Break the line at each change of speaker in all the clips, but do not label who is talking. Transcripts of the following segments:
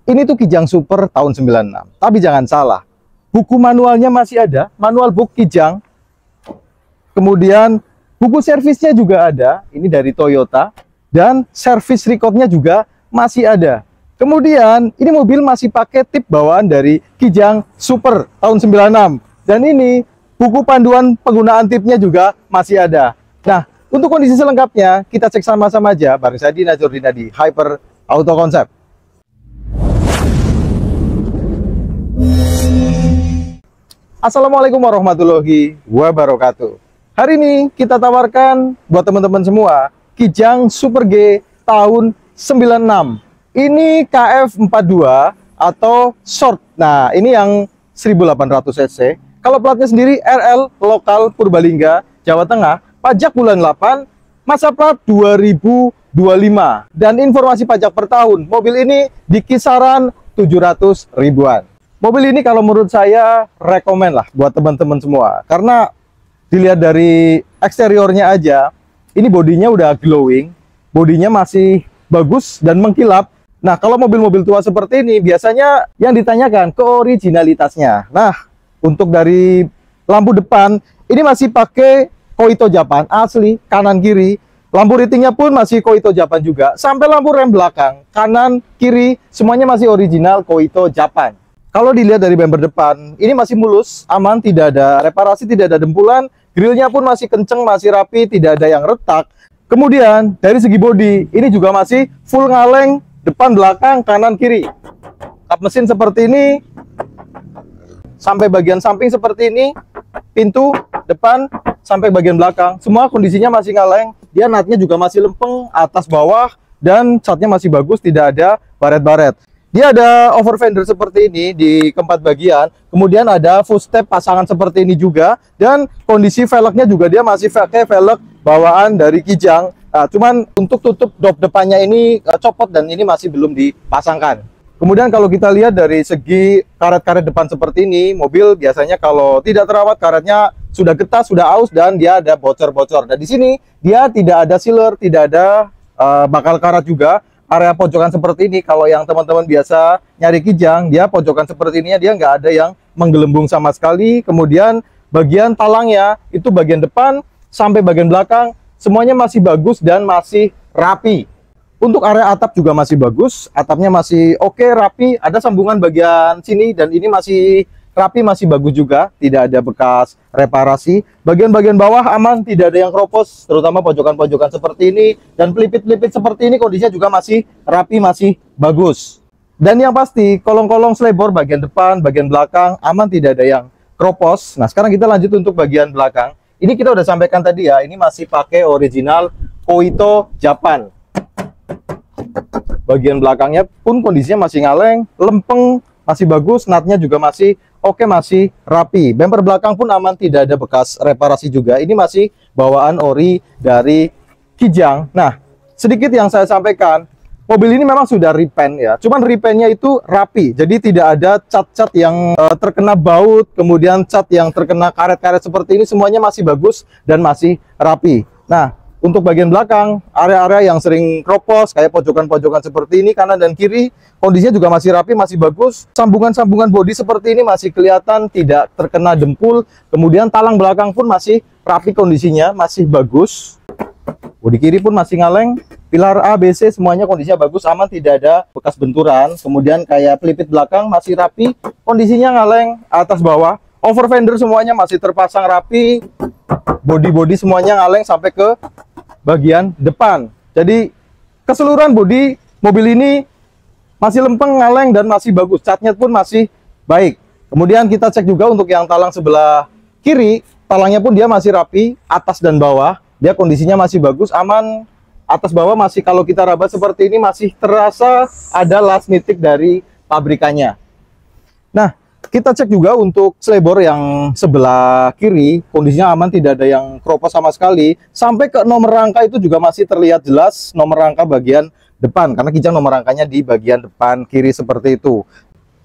Ini tuh Kijang Super tahun 96. Tapi jangan salah, buku manualnya masih ada, manual book Kijang. Kemudian buku servisnya juga ada, ini dari Toyota. Dan servis recordnya juga masih ada. Kemudian ini mobil masih pakai tip bawaan dari Kijang Super tahun 96. Dan ini buku panduan penggunaan tipnya juga masih ada. Nah, untuk kondisi selengkapnya kita cek sama-sama aja bareng saya Dina Jordina di Hyper Auto Concept. Assalamualaikum warahmatullahi wabarakatuh. Hari ini kita tawarkan buat teman-teman semua Kijang Super G tahun 96. Ini KF42 atau short. Nah, ini yang 1800 cc. Kalau platnya sendiri RL lokal Purbalingga, Jawa Tengah, pajak bulan 8, masa plat 2025. Dan informasi pajak per tahun, mobil ini di kisaran 700 ribuan. Mobil ini kalau menurut saya rekomen lah buat teman-teman semua. Karena dilihat dari eksteriornya aja, ini bodinya udah glowing, bodinya masih bagus dan mengkilap. Nah, kalau mobil-mobil tua seperti ini, biasanya yang ditanyakan keoriginalitasnya. Nah, untuk dari lampu depan, ini masih pakai Koito Japan, asli, kanan kiri. Lampu ritingnya pun masih Koito Japan juga. Sampai lampu rem belakang, kanan, kiri, semuanya masih original Koito Japan. Kalau dilihat dari bumper depan, ini masih mulus, aman, tidak ada reparasi, tidak ada dempulan. Grillnya pun masih kenceng, masih rapi, tidak ada yang retak. Kemudian, dari segi bodi, ini juga masih full ngaleng, depan, belakang, kanan, kiri. Kap mesin seperti ini, sampai bagian samping seperti ini, pintu depan, sampai bagian belakang. Semua kondisinya masih ngaleng, dia natnya juga masih lempeng, atas bawah, dan catnya masih bagus, tidak ada baret-baret. Dia ada over fender seperti ini di keempat bagian, kemudian ada footstep pasangan seperti ini juga, dan kondisi velgnya juga dia masih pakai velg bawaan dari Kijang. Nah, cuman untuk tutup dop depannya ini copot dan ini masih belum dipasangkan. Kemudian kalau kita lihat dari segi karet-karet depan seperti ini, mobil biasanya kalau tidak terawat karetnya sudah getah, sudah aus, dan dia ada bocor-bocor. Dan di sini dia tidak ada sealer, tidak ada bakal karat juga. Area pojokan seperti ini, kalau yang teman-teman biasa nyari Kijang, dia pojokan seperti ini, dia nggak ada yang menggelembung sama sekali. Kemudian bagian talangnya, itu bagian depan sampai bagian belakang, semuanya masih bagus dan masih rapi. Untuk area atap juga masih bagus, atapnya masih oke, rapi, ada sambungan bagian sini, dan ini masih rapi, masih bagus juga, tidak ada bekas reparasi. Bagian-bagian bawah aman, tidak ada yang keropos, terutama pojokan-pojokan seperti ini, dan pelipit-pelipit seperti ini kondisinya juga masih rapi, masih bagus. Dan yang pasti, kolong-kolong selebor bagian depan, bagian belakang aman, tidak ada yang keropos. Nah, sekarang kita lanjut untuk bagian belakang. Ini kita udah sampaikan tadi ya, ini masih pakai original Koito Japan. Bagian belakangnya pun kondisinya masih ngaleng, lempeng, masih bagus, natnya juga masih oke, masih rapi. Bumper belakang pun aman, tidak ada bekas reparasi juga. Ini masih bawaan ori dari Kijang. Nah, sedikit yang saya sampaikan, mobil ini memang sudah repaint ya. Cuman repaintnya itu rapi, jadi tidak ada cat-cat yang terkena baut, kemudian cat yang terkena karet-karet seperti ini, semuanya masih bagus dan masih rapi. Nah, untuk bagian belakang, area-area yang sering kropos, kayak pojokan-pojokan seperti ini, kanan dan kiri, kondisinya juga masih rapi, masih bagus. Sambungan-sambungan bodi seperti ini masih kelihatan, tidak terkena dempul. Kemudian talang belakang pun masih rapi kondisinya, masih bagus. Bodi kiri pun masih ngaleng. Pilar A, B, C semuanya kondisinya bagus, aman, tidak ada bekas benturan. Kemudian kayak pelipit belakang masih rapi, kondisinya ngaleng, atas bawah. Over fender semuanya masih terpasang rapi. Bodi-bodi semuanya ngaleng sampai ke bagian depan. Jadi keseluruhan bodi mobil ini masih lempeng, ngaleng, dan masih bagus. Catnya pun masih baik. Kemudian kita cek juga untuk yang talang sebelah kiri. Talangnya pun dia masih rapi, atas dan bawah. Dia kondisinya masih bagus, aman. Atas bawah masih, kalau kita raba seperti ini, masih terasa ada last nitik dari pabrikannya. Nah, kita cek juga untuk selebor yang sebelah kiri, kondisinya aman, tidak ada yang keropos sama sekali. Sampai ke nomor rangka itu juga masih terlihat jelas nomor rangka bagian depan, karena Kijang nomor rangkanya di bagian depan kiri seperti itu.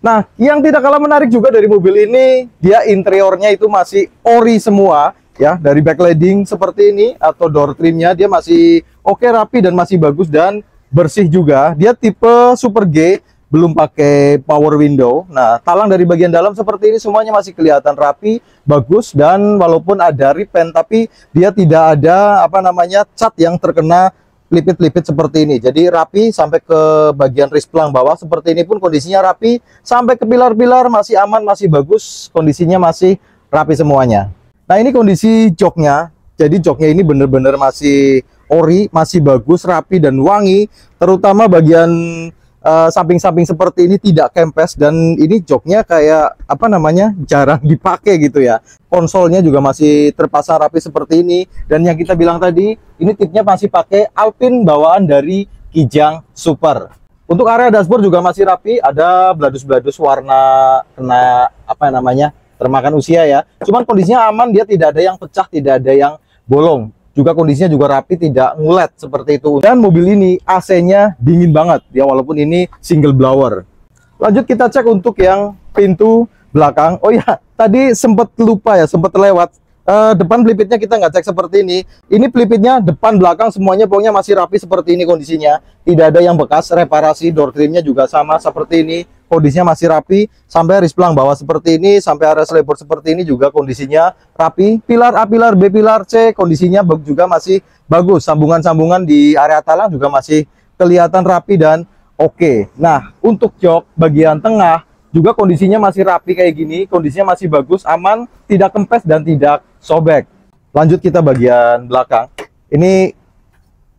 Nah, yang tidak kalah menarik juga dari mobil ini, dia interiornya itu masih ori semua, ya, dari backlighting seperti ini, atau door trimnya dia masih oke, rapi, dan masih bagus dan bersih juga. Dia tipe Super G, belum pakai power window. Nah, talang dari bagian dalam seperti ini semuanya masih kelihatan rapi, bagus, dan walaupun ada repaint tapi dia tidak ada apa namanya cat yang terkena lipit-lipit seperti ini. Jadi rapi sampai ke bagian risplang bawah seperti ini pun kondisinya rapi, sampai ke pilar-pilar masih aman, masih bagus, kondisinya masih rapi semuanya. Nah, ini kondisi joknya. Jadi joknya ini bener-bener masih ori, masih bagus, rapi dan wangi, terutama bagian samping-samping seperti ini tidak kempes, dan ini joknya kayak apa namanya jarang dipakai gitu ya. Konsolnya juga masih terpasang rapi seperti ini, dan yang kita bilang tadi ini tipnya masih pakai Alpine bawaan dari Kijang Super. Untuk area dashboard juga masih rapi, ada bladus-bladus warna kena apa namanya termakan usia ya. Cuman kondisinya aman, dia tidak ada yang pecah, tidak ada yang bolong. Juga kondisinya juga rapi, tidak ngulet seperti itu. Dan mobil ini AC-nya dingin banget ya, walaupun ini single blower. Lanjut kita cek untuk yang pintu belakang. Oh ya, tadi sempat lupa ya, sempat lewat. Depan pelipitnya kita nggak cek seperti ini. Ini pelipitnya depan belakang semuanya pokoknya masih rapi seperti ini kondisinya. Tidak ada yang bekas reparasi. Door trimnya juga sama seperti ini. Kondisinya masih rapi. Sampai risplang bawah seperti ini, sampai area selebor seperti ini juga kondisinya rapi. Pilar A, pilar B, pilar C kondisinya juga masih bagus. Sambungan-sambungan di area talang juga masih kelihatan rapi dan oke. Nah, untuk jok bagian tengah juga kondisinya masih rapi kayak gini, kondisinya masih bagus, aman, tidak kempes dan tidak sobek. Lanjut kita bagian belakang. Ini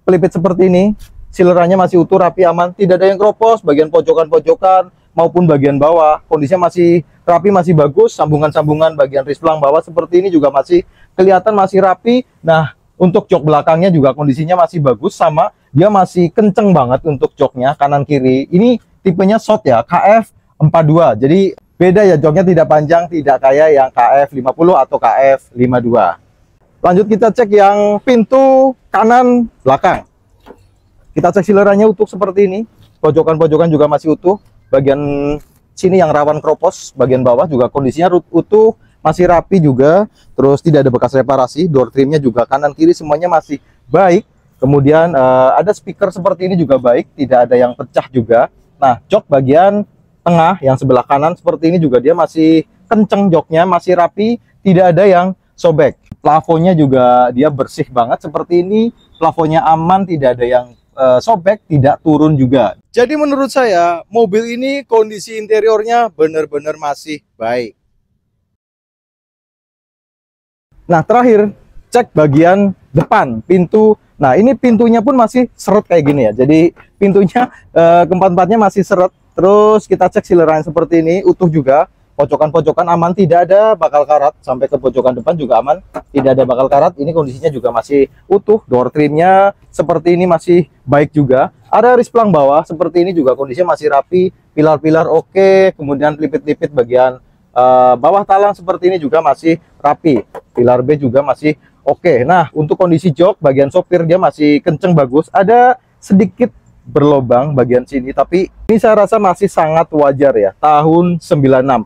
pelipit seperti ini, silerannya masih utuh, rapi, aman, tidak ada yang keropos. Bagian pojokan-pojokan maupun bagian bawah kondisinya masih rapi, masih bagus. Sambungan-sambungan bagian risplang bawah seperti ini juga masih kelihatan masih rapi. Nah, untuk jok belakangnya juga kondisinya masih bagus, sama dia masih kenceng banget untuk joknya kanan kiri. Ini tipenya short ya, KF42. Jadi beda ya, joknya tidak panjang, tidak kayak yang KF50 atau KF52. Lanjut kita cek yang pintu kanan belakang. Kita cek silerannya utuh seperti ini. Pojokan-pojokan juga masih utuh. Bagian sini yang rawan kropos, bagian bawah juga kondisinya utuh, masih rapi juga. Terus tidak ada bekas reparasi. Door trimnya juga kanan kiri semuanya masih baik. Kemudian ada speaker seperti ini juga baik, tidak ada yang pecah juga. Nah, jok bagian tengah yang sebelah kanan seperti ini juga dia masih kenceng joknya, masih rapi, tidak ada yang sobek. Plafonnya juga dia bersih banget seperti ini, plafonnya aman, tidak ada yang sobek, tidak turun juga. Jadi menurut saya mobil ini kondisi interiornya benar-benar masih baik. Nah, terakhir cek bagian depan pintu. Nah, ini pintunya pun masih seret kayak gini ya, jadi pintunya keempat-empatnya masih seret. Terus kita cek sileran seperti ini, utuh juga. Pojokan-pojokan aman, tidak ada bakal karat. Sampai ke pojokan depan juga aman, tidak ada bakal karat. Ini kondisinya juga masih utuh. Door trimnya seperti ini masih baik juga. Ada risplang bawah seperti ini juga kondisinya masih rapi. Pilar-pilar oke. Kemudian pelipit-pelipit bagian bawah talang seperti ini juga masih rapi. Pilar B juga masih oke. Nah, untuk kondisi jok bagian sopir dia masih kenceng, bagus. Ada sedikit berlobang bagian sini, tapi ini saya rasa masih sangat wajar ya, tahun 96.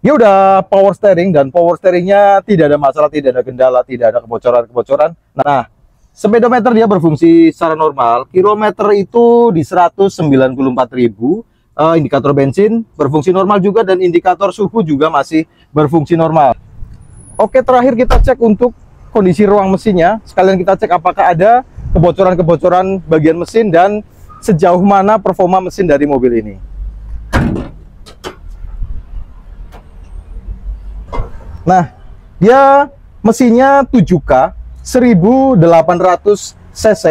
Dia udah power steering, dan power steeringnya tidak ada masalah, tidak ada kendala, tidak ada kebocoran-kebocoran. Nah, speedometer dia berfungsi secara normal, kilometer itu di 194.000. Indikator bensin berfungsi normal juga, dan indikator suhu juga masih berfungsi normal. Oke, terakhir kita cek untuk kondisi ruang mesinnya. Sekalian kita cek apakah ada kebocoran-kebocoran bagian mesin dan sejauh mana performa mesin dari mobil ini. Nah, dia mesinnya 7K 1800 cc,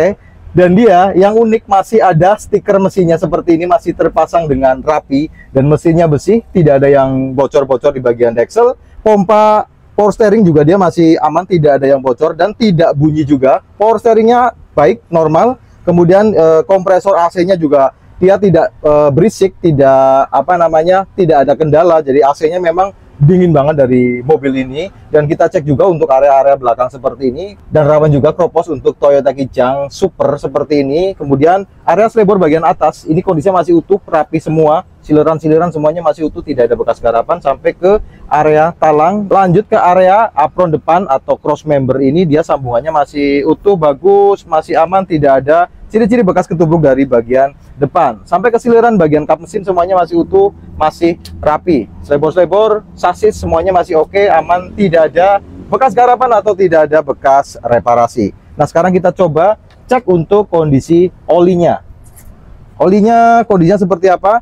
dan dia yang unik masih ada stiker mesinnya seperti ini, masih terpasang dengan rapi, dan mesinnya bersih, tidak ada yang bocor-bocor di bagian deksel. Pompa power steering juga dia masih aman, tidak ada yang bocor dan tidak bunyi juga. Power steeringnya baik, normal. Kemudian kompresor AC-nya juga dia tidak berisik, tidak apa namanya, tidak ada kendala. Jadi AC-nya memang dingin banget dari mobil ini. Dan kita cek juga untuk area-area belakang seperti ini, dan rawan juga kropos untuk Toyota Kijang Super seperti ini. Kemudian area selebor bagian atas ini kondisinya masih utuh, rapi semua. Sileran-sileran semuanya masih utuh, tidak ada bekas garapan. Sampai ke area talang. Lanjut ke area apron depan atau cross member ini, dia sambungannya masih utuh, bagus, masih aman, tidak ada ciri-ciri bekas ketubruk dari bagian depan. Sampai ke siliran bagian kap mesin semuanya masih utuh, masih rapi. Selebor-selebor, sasis semuanya masih oke, aman, tidak ada bekas garapan atau tidak ada bekas reparasi. Nah, sekarang kita coba cek untuk kondisi olinya. Olinya kondisinya seperti apa?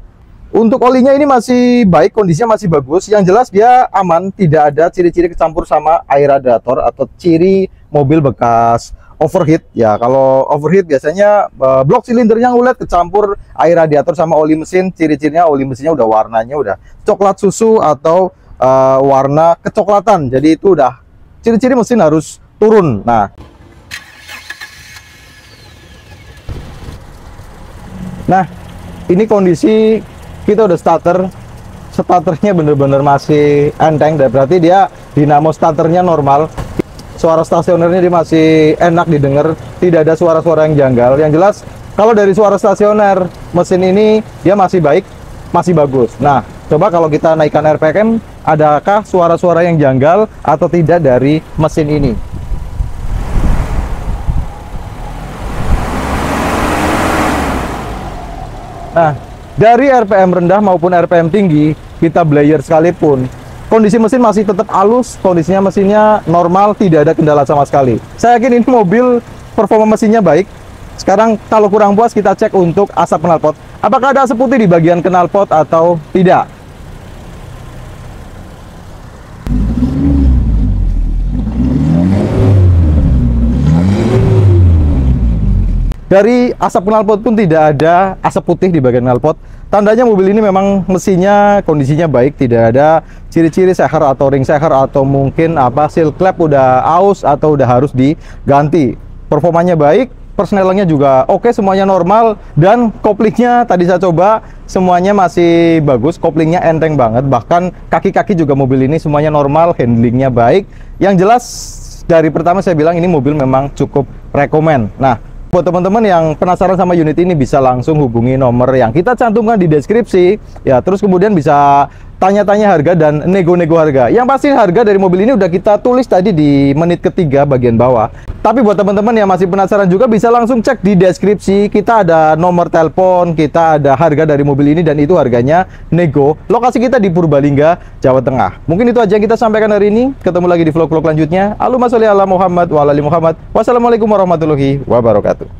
Untuk olinya ini masih baik, kondisinya masih bagus. Yang jelas dia aman, tidak ada ciri-ciri kecampur sama air radiator atau ciri mobil bekas overheat. Ya, kalau overheat biasanya blok silinder yang ulet kecampur air radiator sama oli mesin. Ciri-cirinya oli mesinnya udah warnanya udah coklat susu atau warna kecoklatan. Jadi itu udah ciri-ciri mesin harus turun. Nah, ini kondisi kita udah starternya bener-bener masih enteng, berarti dia dinamo starternya normal. Suara stasionernya dia masih enak didengar, tidak ada suara-suara yang janggal. Yang jelas kalau dari suara stasioner mesin ini dia masih baik, masih bagus. Nah, coba kalau kita naikkan RPM, adakah suara-suara yang janggal atau tidak dari mesin ini? Nah, dari RPM rendah maupun RPM tinggi, kita belayer sekalipun, kondisi mesin masih tetap halus, kondisinya mesinnya normal, tidak ada kendala sama sekali. Saya yakin ini mobil performa mesinnya baik. Sekarang kalau kurang puas, kita cek untuk asap knalpot. Apakah ada asap putih di bagian knalpot atau tidak? Dari asap knalpot pun tidak ada asap putih di bagian knalpot. Tandanya mobil ini memang mesinnya kondisinya baik, tidak ada ciri-ciri seher atau ring seher atau mungkin seal klep udah aus atau udah harus diganti. Performanya baik, persnelingnya juga oke, semuanya normal, dan koplingnya tadi saya coba semuanya masih bagus, koplingnya enteng banget, bahkan kaki-kaki juga mobil ini semuanya normal, handlingnya baik. Yang jelas dari pertama saya bilang ini mobil memang cukup rekomen. Nah, buat teman-teman yang penasaran sama unit ini bisa langsung hubungi nomor yang kita cantumkan di deskripsi ya, terus kemudian bisa tanya-tanya harga dan nego-nego harga. Yang pasti harga dari mobil ini udah kita tulis tadi di menit ketiga bagian bawah. Tapi buat teman-teman yang masih penasaran juga bisa langsung cek di deskripsi, kita ada nomor telepon, kita ada harga dari mobil ini dan itu harganya nego. Lokasi kita di Purbalingga, Jawa Tengah. Mungkin itu aja yang kita sampaikan hari ini. Ketemu lagi di vlog-vlog lanjutnya. Allahumma sholli ala Muhammad wa ala ali Muhammad. Wassalamualaikum warahmatullahi wabarakatuh.